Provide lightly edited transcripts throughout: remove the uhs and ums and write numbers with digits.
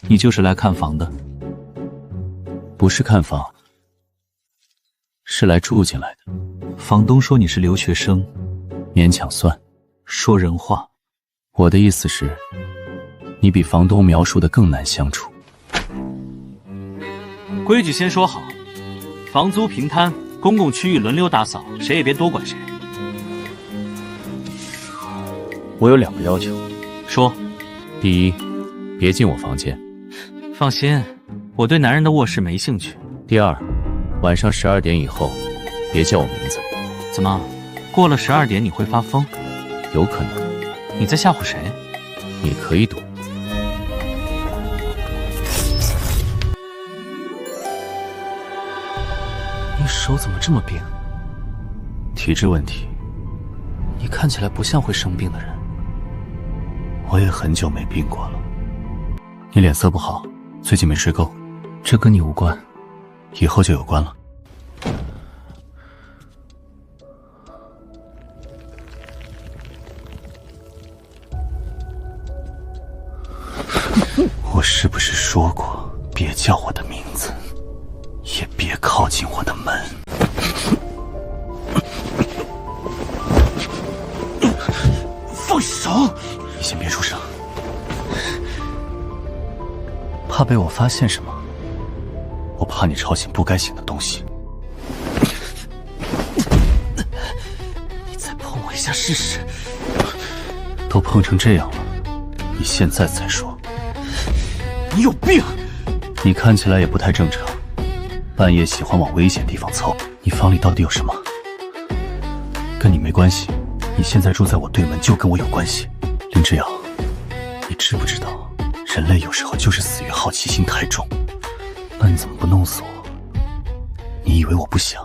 你就是来看房的？不是看房，是来住进来的。房东说你是留学生，勉强算。说人话。我的意思是，你比房东描述的更难相处。规矩先说好，房租平摊，公共区域轮流打扫，谁也别多管谁。我有2个要求。说。第一，别进我房间。放心，我对男人的卧室没兴趣。第二，晚上12点以后，别叫我名字。怎么，过了12点你会发疯？有可能。你在吓唬谁？你可以躲。你手怎么这么冰？体质问题。你看起来不像会生病的人。我也很久没病过了。你脸色不好，最近没睡够。这跟你无关，以后就有关了。我是不是说过，别叫我的名字，也别靠近我的门？放手！你先别出声。怕被我发现什么？我怕你吵醒不该醒的东西。你再碰我一下试试。都碰成这样了，你现在才说？你有病！你看起来也不太正常，半夜喜欢往危险地方凑。你房里到底有什么？跟你没关系，你现在住在我对门，就跟我有关系。林之遥，你知不知道，人类有时候就是死于好奇心太重。那你怎么不弄死我？你以为我不想？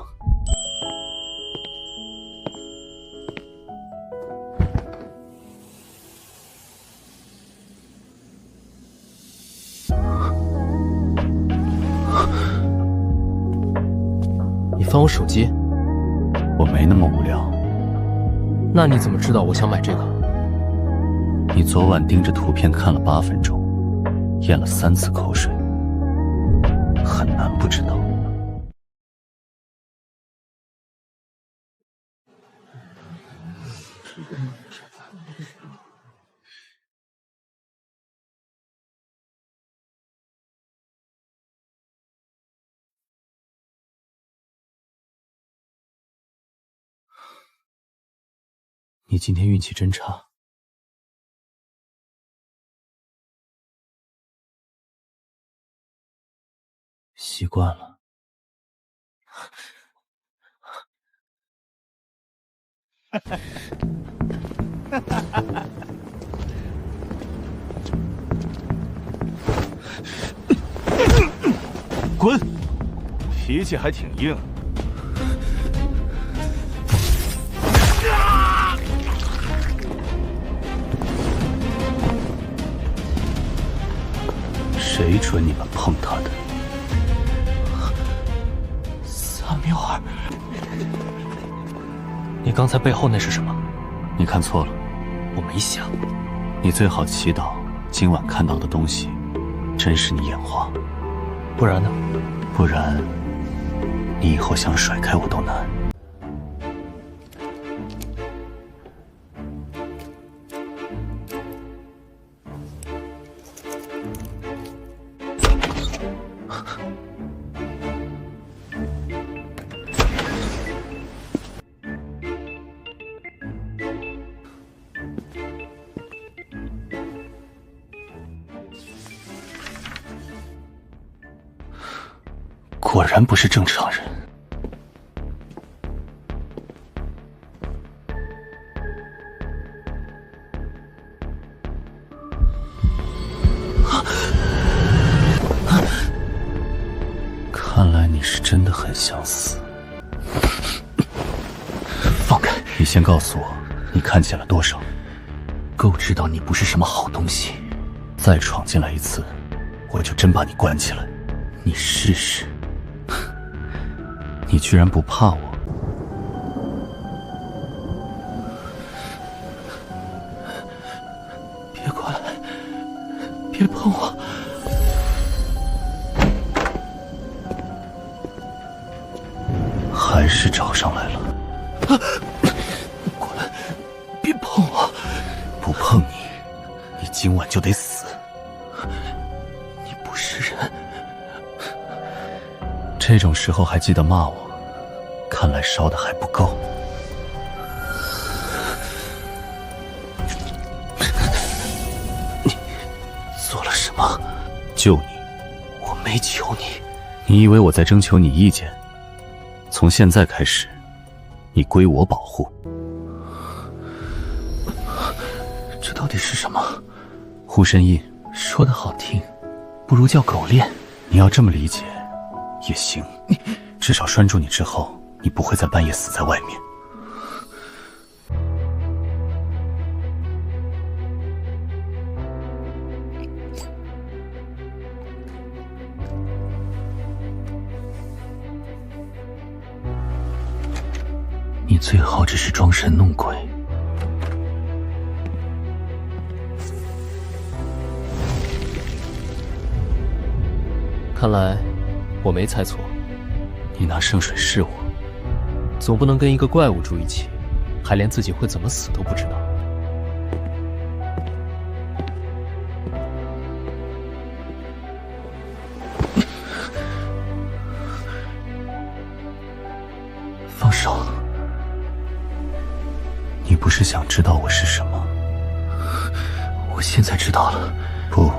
你翻我手机？我没那么无聊。那你怎么知道我想买这个？你昨晚盯着图片看了8分钟，咽了3次口水，很难不知道。你今天运气真差。习惯了。滚！脾气还挺硬。谁准你们碰他的？萨缪尔，你刚才背后那是什么？你看错了，我没想。你最好祈祷今晚看到的东西真是你眼花，不然呢？不然你以后想甩开我都难。果然不是正常人。看来你是真的很想死。放开！你先告诉我，你看见了多少？够知道你不是什么好东西。再闯进来一次，我就真把你关起来。你试试。你居然不怕我？别过来！别碰我！是找上来了。滚！别碰我！不碰你，你今晚就得死。你不是人。这种时候还记得骂我，看来烧的还不够。你做了什么？救你。我没求你。你以为我在征求你意见？从现在开始，你归我保护。这到底是什么？护身印。说的好听，不如叫狗链。你要这么理解也行，至少拴住你之后，你不会在半夜死在外面。你最好只是装神弄鬼。看来我没猜错，你拿圣水试我，总不能跟一个怪物住一起，还连自己会怎么死都不知道。放手！你不是想知道我是什么？我现在知道了。不，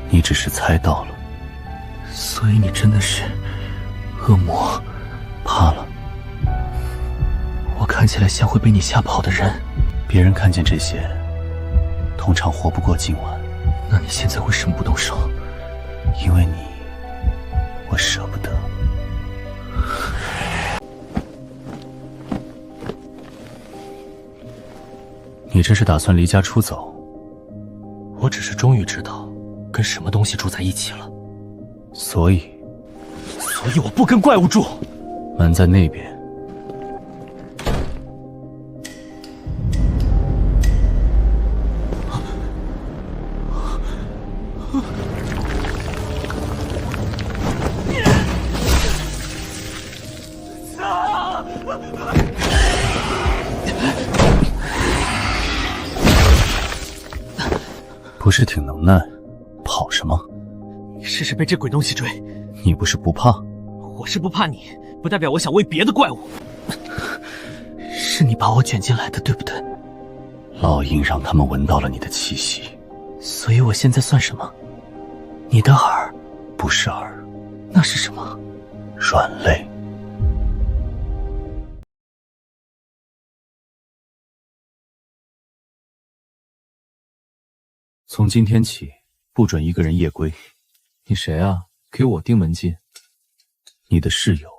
你只是猜到了。所以你真的是恶魔？怕了？我看起来像会被你吓跑的人。别人看见这些，通常活不过今晚。那你现在为什么不动手？因为你，我舍不得。你这是打算离家出走？我只是终于知道跟什么东西住在一起了。所以我不跟怪物住。门在那边。不是挺能耐，跑什么？你试试被这鬼东西追。你不是不怕？我是不怕你，不代表我想喂别的怪物。是你把我卷进来的，对不对？烙印让他们闻到了你的气息，所以我现在算什么？你的饵？不是饵，那是什么？软肋。从今天起，不准一个人夜归。你谁啊？给我盯门禁。你的室友，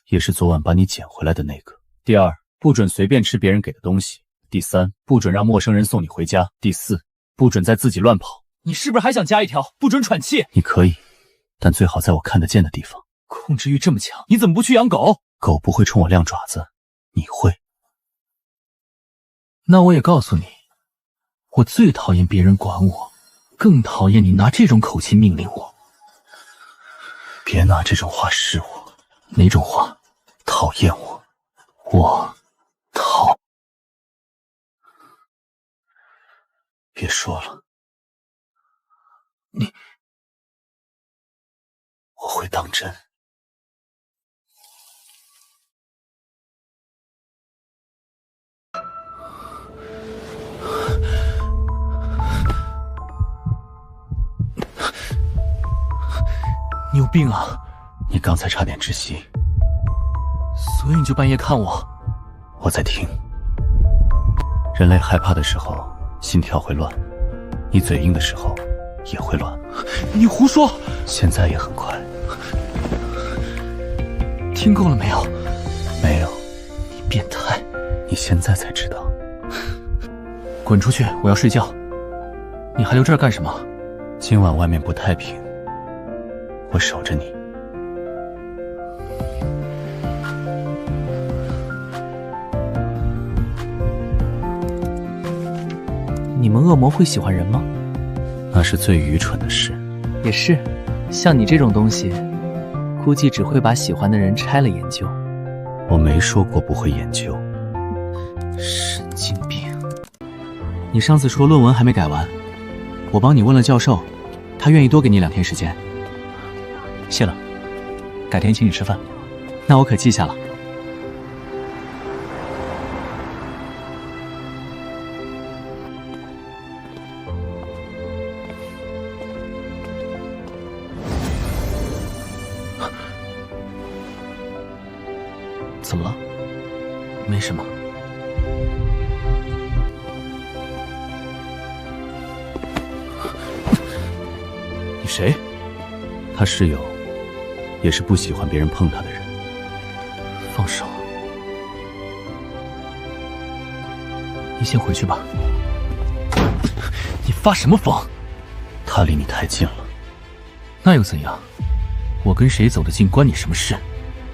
也是昨晚把你捡回来的那个。第二，不准随便吃别人给的东西。第三，不准让陌生人送你回家。第四，不准再自己乱跑。你是不是还想加一条，不准喘气？你可以，但最好在我看得见的地方。控制欲这么强，你怎么不去养狗？狗不会冲我亮爪子，你会。那我也告诉你，我最讨厌别人管我，更讨厌你拿这种口气命令我。别拿这种话试我。哪种话？讨厌我。我讨。别说了。我会当真。你有病啊！你刚才差点窒息，所以你就半夜看我。我在听。人类害怕的时候，心跳会乱；你嘴硬的时候，也会乱。你胡说！现在也很快。听够了没有？没有。你变态！你现在才知道。滚出去！我要睡觉。你还留这儿干什么？今晚外面不太平，我守着你。你们恶魔会喜欢人吗？那是最愚蠢的事。也是，像你这种东西，估计只会把喜欢的人拆了研究。我没说过不会研究。神经病！你上次说论文还没改完，我帮你问了教授，他愿意多给你2天时间。谢了，改天请你吃饭。那我可记下了。怎么了？没什么。你谁？他室友，也是不喜欢别人碰他的人。放手。你先回去吧。你发什么疯？他离你太近了。那又怎样？我跟谁走得近关你什么事？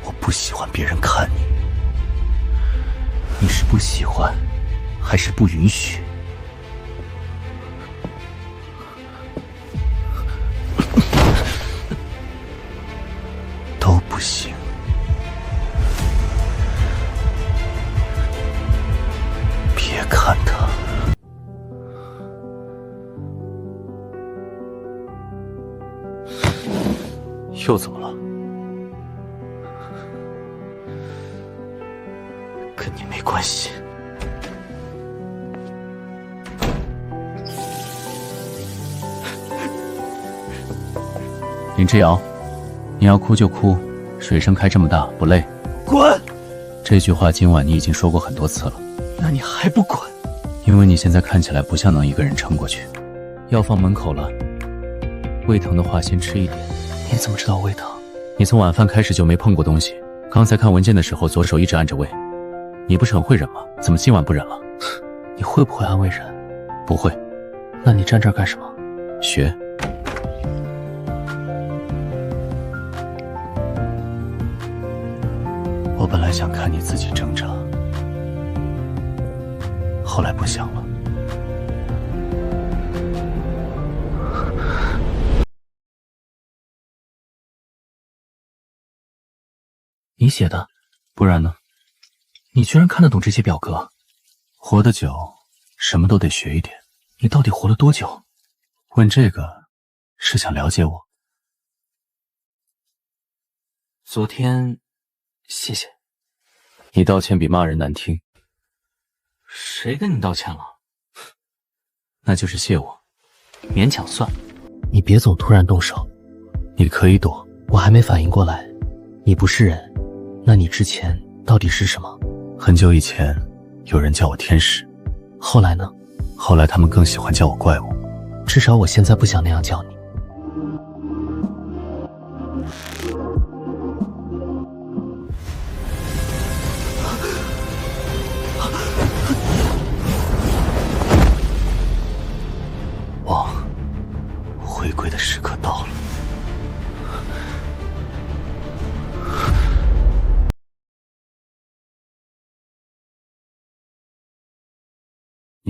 我不喜欢别人看你。你是不喜欢，还是不允许？都不行。别看他。又怎么了？跟你没关系。林之遥，你要哭就哭，水声开这么大，不累？滚！这句话今晚你已经说过很多次了。那你还不滚？因为你现在看起来不像能一个人撑过去。药放门口了，胃疼的话先吃一点。你怎么知道胃疼？你从晚饭开始就没碰过东西，刚才看文件的时候左手一直按着胃。你不是很会忍吗？怎么今晚不忍了？你会不会安慰人？不会。那你站这儿干什么？学。我本来想看你自己挣扎，后来不想了。你写的？不然呢？你居然看得懂这些表格？活得久，什么都得学一点。你到底活了多久？问这个，是想了解我？昨天，谢谢。你道歉比骂人难听。谁跟你道歉了？那就是谢我，勉强算。你别总突然动手。你可以躲。我还没反应过来，你不是人，那你之前到底是什么？很久以前，有人叫我天使。后来呢？后来他们更喜欢叫我怪物。至少我现在不想那样叫你。王，回归的时刻到了。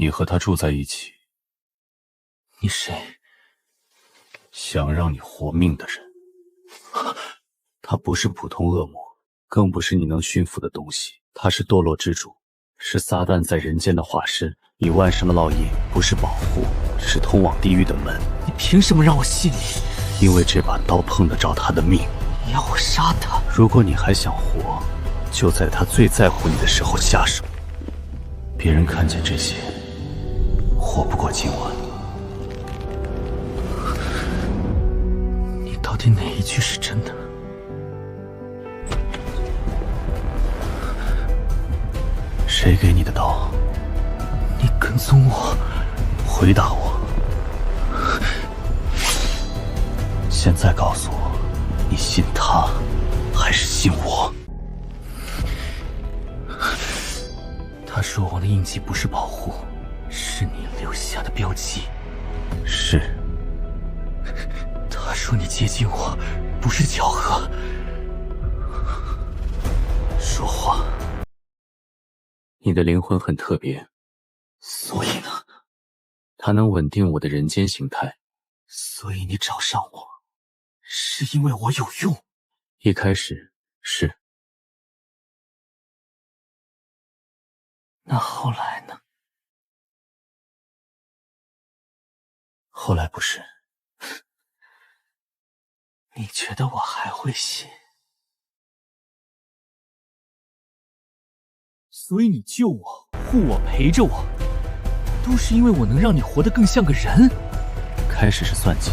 你和他住在一起。你谁？想让你活命的人。他不是普通恶魔，更不是你能驯服的东西。他是堕落之主，是撒旦在人间的化身。你万圣的烙印不是保护，是通往地狱的门。你凭什么让我信你？因为这把刀碰得着他的命。你要我杀他？如果你还想活，就在他最在乎你的时候下手。别人看见这些，活不过今晚。你到底哪一句是真的？谁给你的刀？你跟踪我？回答我。现在告诉我，你信他，还是信我？他说我的印记不是保护，是你留下的标记。是。他说你接近我，不是巧合。说话。你的灵魂很特别，所以呢？它能稳定我的人间形态。所以你找上我，是因为我有用？一开始是。那后来呢？后来不是。你觉得我还会信？所以你救我、护我、陪着我，都是因为我能让你活得更像个人？开始是算计，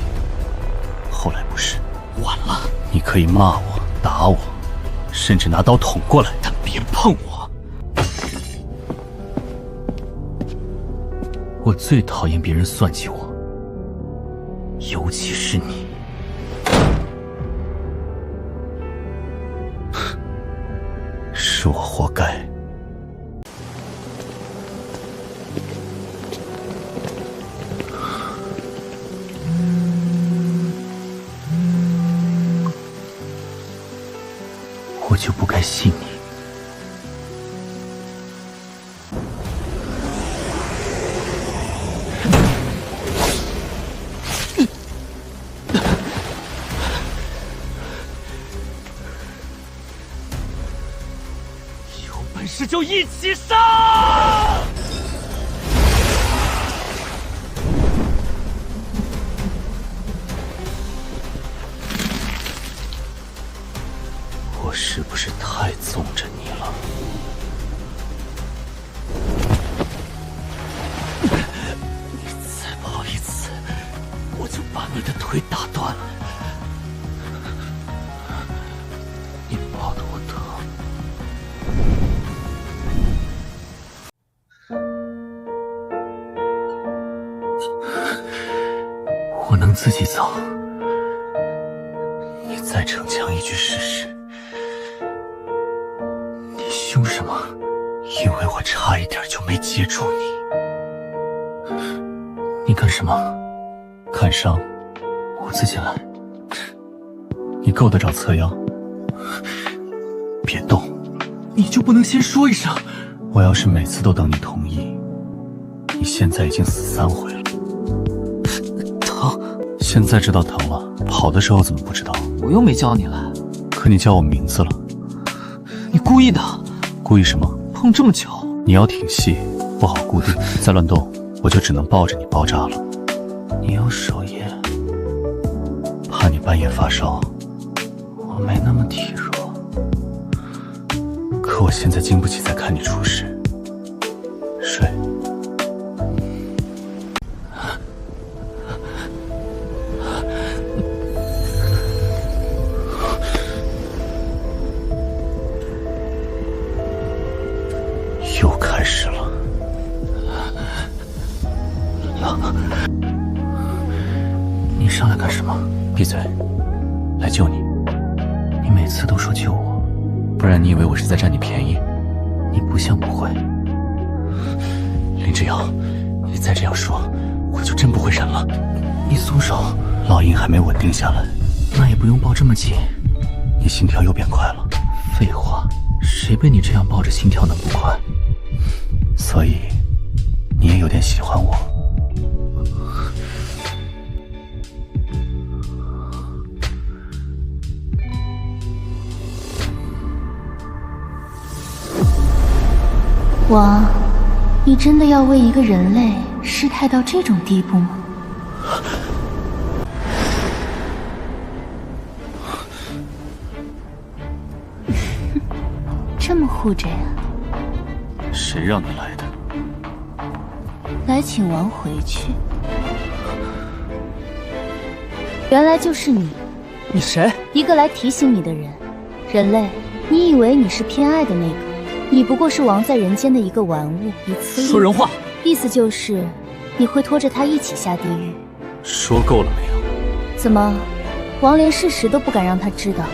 后来不是。晚了，你可以骂我、打我，甚至拿刀捅过来，但别碰我！我最讨厌别人算计我，尤其是你。是我活该。我就不该信你。有本事就一起上！我是不是太纵着你了？你再跑一次，我就把你的腿打断。你抱得我疼。我能自己走，你再逞强一句试试。你凶什么？因为我差一点就没接住你。你干什么？看伤，我自己来。你够得着侧腰？别动！你就不能先说一声？我要是每次都等你同意，你现在已经死3回了。疼？现在知道疼了，跑的时候怎么不知道？我又没叫你来。可你叫我名字了。你故意的。故意什么？碰这么巧。你要挺细，不好固定，再乱动我就只能抱着你包扎了。你有手艺，怕你半夜发烧。我没那么体弱。可我现在经不起再看你出事。睡。又开始了。你上来干什么？闭嘴！来救你。你每次都说救我，不然你以为我是在占你便宜？你不像不会。林之遥，你再这样说，我就真不会忍了。你松手。老鹰还没稳定下来。那也不用抱这么紧。你心跳又变快了。废话，谁被你这样抱着心跳能不快？所以，你也有点喜欢我。王，你真的要为一个人类失态到这种地步吗？这么护着呀？谁让你来的？来请王回去。原来就是你。你谁？一个来提醒你的人。人类，你以为你是偏爱的那个？你不过是王在人间的一个玩物，一次说人话。意思就是，你会拖着他一起下地狱。说够了没有？怎么，王连事实都不敢让他知道？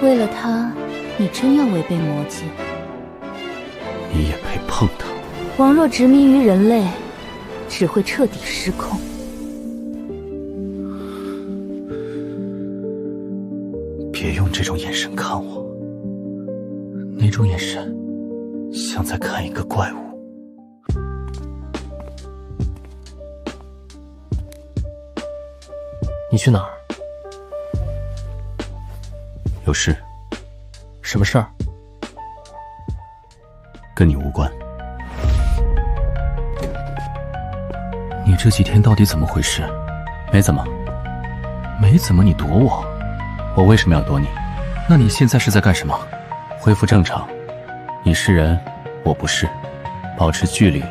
为了他，你真要违背魔戒？你也配碰他？王若执迷于人类，只会彻底失控。别用这种眼神看我。哪种眼神？像在看一个怪物。你去哪儿？有事？什么事儿？跟你无关。你这几天到底怎么回事？没怎么。没怎么？你躲我？我为什么要躲你？那你现在是在干什么？恢复正常。你是人，我不是，保持距离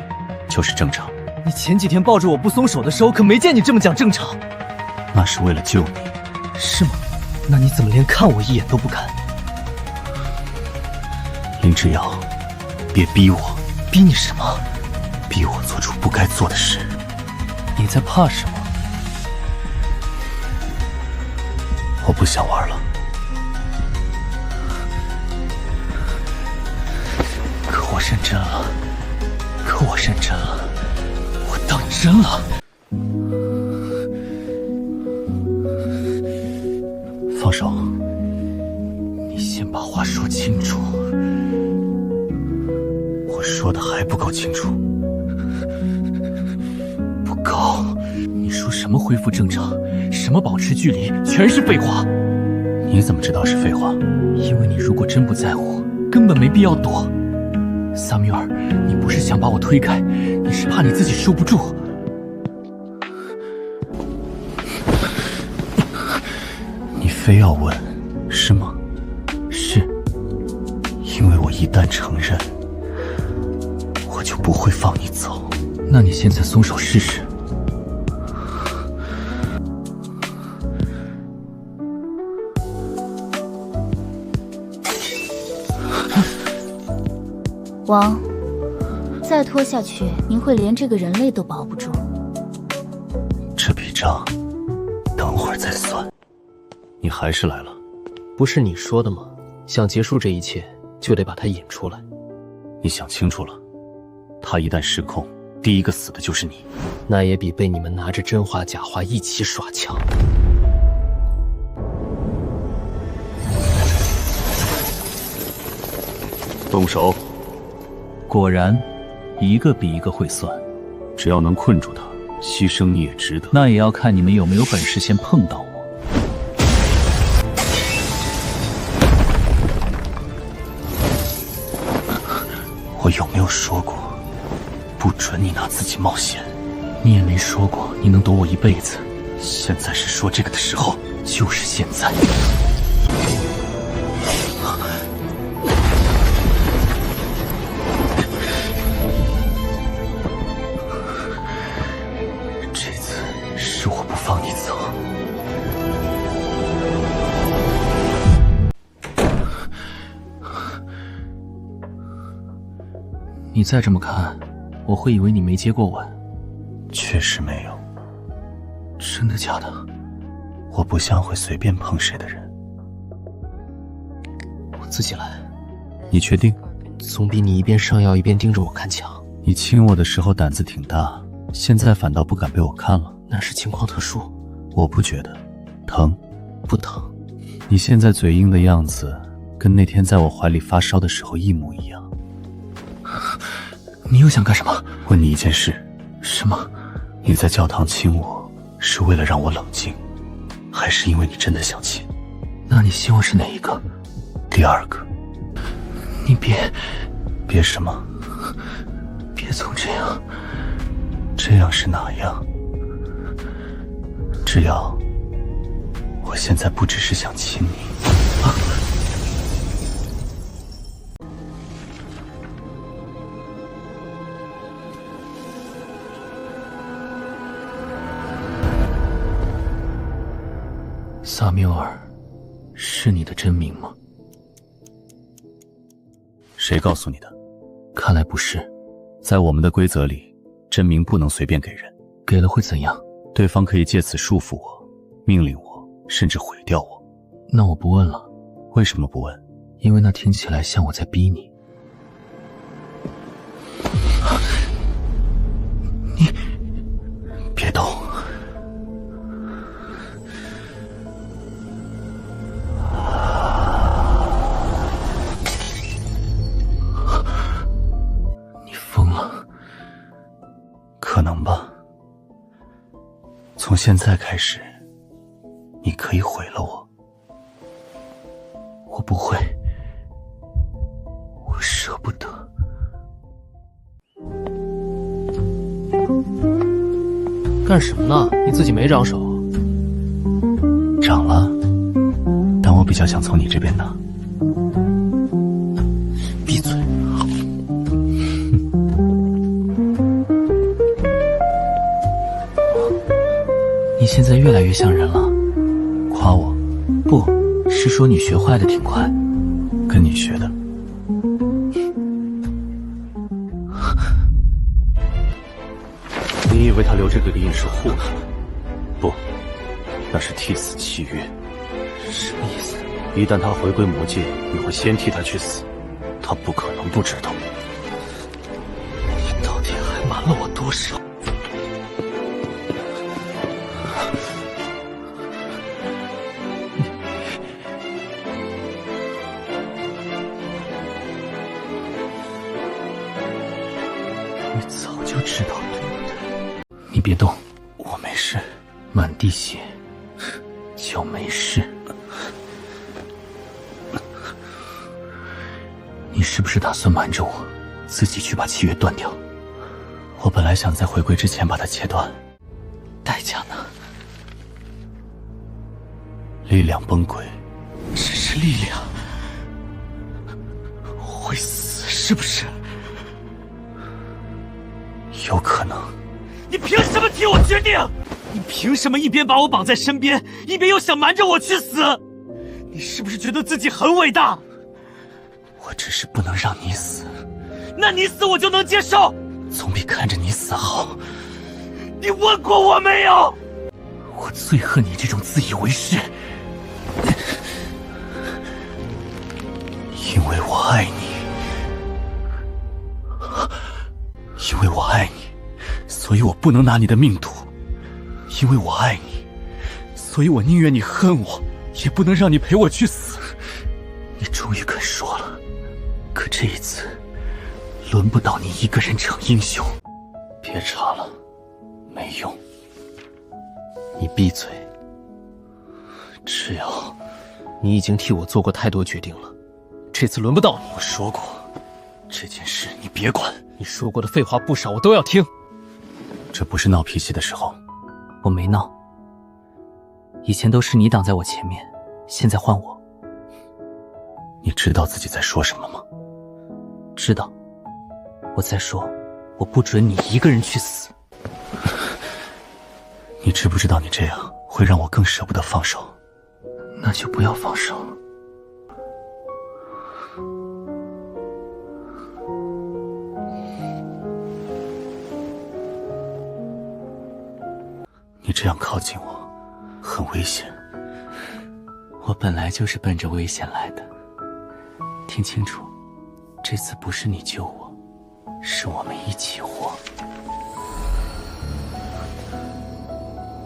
就是正常。你前几天抱着我不松手的时候，可没见你这么讲正常。那是为了救你。是吗？那你怎么连看我一眼都不敢？林之遥，别逼我。逼你什么？逼我做出不该做的事。你在怕什么？我不想玩了。可我认真了，我当真了。放手。你先把话说清楚。我说的还不够清楚。不够。你说什么恢复正常，什么保持距离，全是废话。你怎么知道是废话？因为你如果真不在乎，根本没必要躲。萨缪尔，你不是想把我推开，你是怕你自己收不住。你非要问，是吗？是。因为我一旦承认，我就不会放你走。那你现在松手试试。王，再拖下去，您会连这个人类都保不住。这笔账，等会儿再算。你还是来了。不是你说的吗？想结束这一切，就得把他引出来。你想清楚了，他一旦失控，第一个死的就是你。那也比被你们拿着真话假话一起耍强。动手。果然，一个比一个会算。只要能困住他，牺牲你也值得。那也要看你们有没有本事先碰到我。我有没有说过，不准你拿自己冒险？你也没说过你能躲我一辈子。现在是说这个的时候，就是现在。这次是我不放你走。你再这么看，我会以为你没接过吻。确实没有。真的假的？我不像会随便碰谁的人。我自己来。你确定？总比你一边上药一边盯着我看强。你亲我的时候胆子挺大，现在反倒不敢被我看了。那是情况特殊。我不觉得。疼？不疼。你现在嘴硬的样子，跟那天在我怀里发烧的时候一模一样。你又想干什么？问你一件事。什么？你在教堂亲我，是为了让我冷静，还是因为你真的想亲？那你希望是哪一个？第二个。你别什么？别总这样。这样是哪样？只要我现在不只是想亲你。萨缪尔，是你的真名吗？谁告诉你的？看来不是。在我们的规则里，真名不能随便给人。给了会怎样？对方可以借此束缚我，命令我，甚至毁掉我。那我不问了。为什么不问？因为那听起来像我在逼你。你别动。你疯了？可能吧。从现在开始，你可以毁了我。我不会，我舍不得。干什么呢？你自己没长手？长了，但我比较想从你这边拿。闭嘴！你现在越来越像人了。夸我？不是说你学坏的挺快，跟你学的。你以为他留这个给你是护着？不，那是替死契约。什么意思？一旦他回归魔界，你会先替他去死，他不可能不知道。你到底还瞒了我多少？你早就知道，对不对？你别动，我没事，满地血，就没事。你是不是打算瞒着我，自己去把契约断掉？我本来想在回归之前把它切断，代价呢？力量崩溃。只是力量，会死是不是？有可能。你凭什么替我决定？你凭什么一边把我绑在身边，一边又想瞒着我去死？你是不是觉得自己很伟大？我只是不能让你死。那你死我就能接受，总比看着你死好。你问过我没有？我最恨你这种自以为是。因为我爱你，因为我爱你，所以我不能拿你的命赌。因为我爱你，所以我宁愿你恨我，也不能让你陪我去死。你终于肯说了，可这一次轮不到你一个人逞英雄。别查了，没用。你闭嘴。只要你已经替我做过太多决定了，这次轮不到你。我说过，这件事你别管。你说过的废话不少，我都要听。这不是闹脾气的时候。我没闹，以前都是你挡在我前面，现在换我。你知道自己在说什么吗？知道。我在说，我不准你一个人去死。你知不知道你这样会让我更舍不得放手？那就不要放手。你这样靠近我，很危险。我本来就是奔着危险来的。听清楚，这次不是你救我，是我们一起活。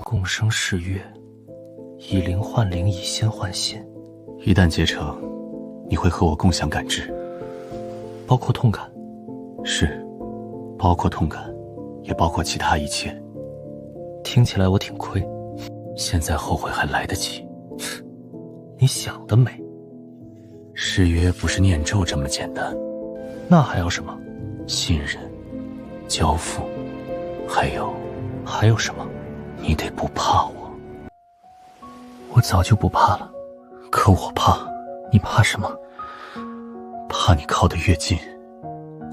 共生誓约，以灵换灵，以仙换仙。一旦结成，你会和我共享感知，包括痛感。是，包括痛感，也包括其他一切。听起来我挺亏，现在后悔还来得及。你想得美。誓约不是念咒这么简单，那还要什么？信任、交付，还有什么？你得不怕我。我早就不怕了，可我怕。你怕什么？怕你靠得越近，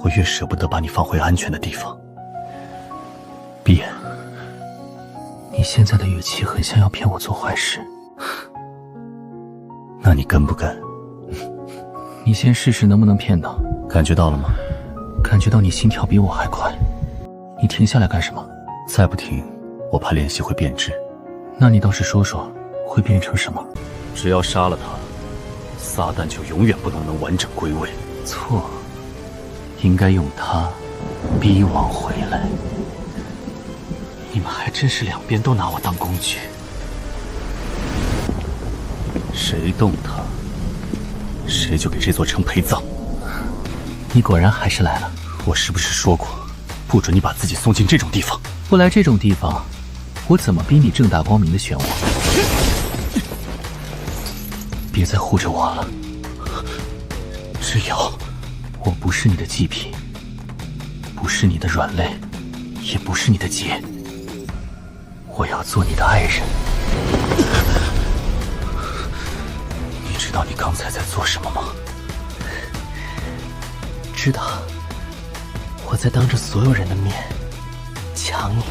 我越舍不得把你放回安全的地方。闭眼。你现在的语气很像要骗我做坏事。那你跟不跟？你先试试能不能骗到。感觉到了吗？感觉到你心跳比我还快。你停下来干什么？再不停，我怕联系会变质。那你倒是说说，会变成什么？只要杀了他，撒旦就永远不能完整归位。错，应该用他逼王回来。你们还真是两边都拿我当工具。谁动他，谁就给这座城陪葬。你果然还是来了。我是不是说过，不准你把自己送进这种地方？不来这种地方，我怎么逼你正大光明的选我？别再护着我了，只有我不是你的祭品，不是你的软肋，也不是你的劫。我要做你的爱人。你知道你刚才在做什么吗？知道，我在当着所有人的面抢你。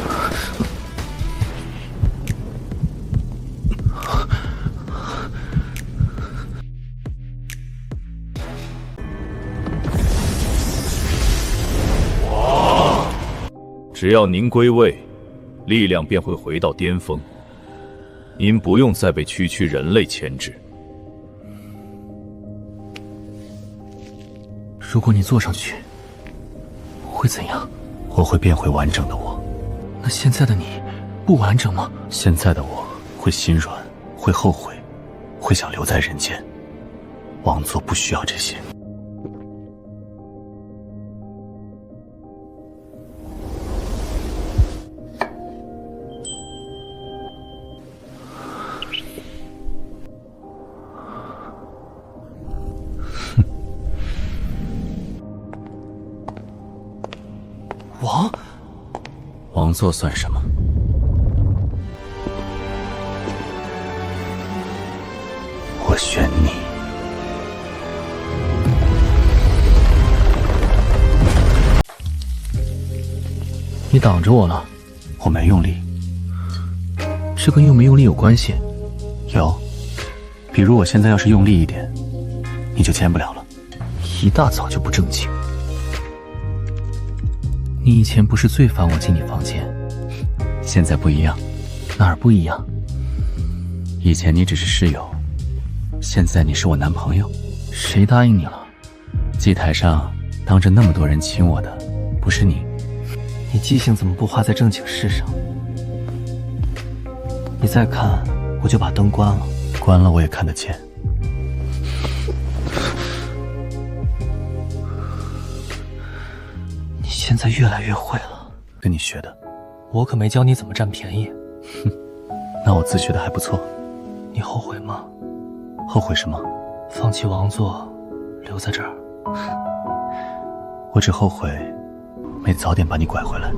只要您归位，力量便会回到巅峰。您不用再被区区人类牵制。如果你坐上去，会怎样？我会变回完整的我。那现在的你不完整吗？现在的我会心软，会后悔，会想留在人间。王座不需要这些。王座算什么？我选你。你挡着我了。我没用力。这跟用没用力有关系？有，比如我现在要是用力一点，你就牵不了了。一大早就不正经。你以前不是最烦我进你房间，现在不一样。哪儿不一样？以前你只是室友，现在你是我男朋友。谁答应你了？祭台上当着那么多人亲我的，不是你。你记性怎么不花在正经事上？你再看，我就把灯关了。关了我也看得见。你现在越来越会了。跟你学的。我可没教你怎么占便宜。哼，那我自学的还不错。你后悔吗？后悔什么？放弃王座，留在这儿。我只后悔没早点把你拐回来。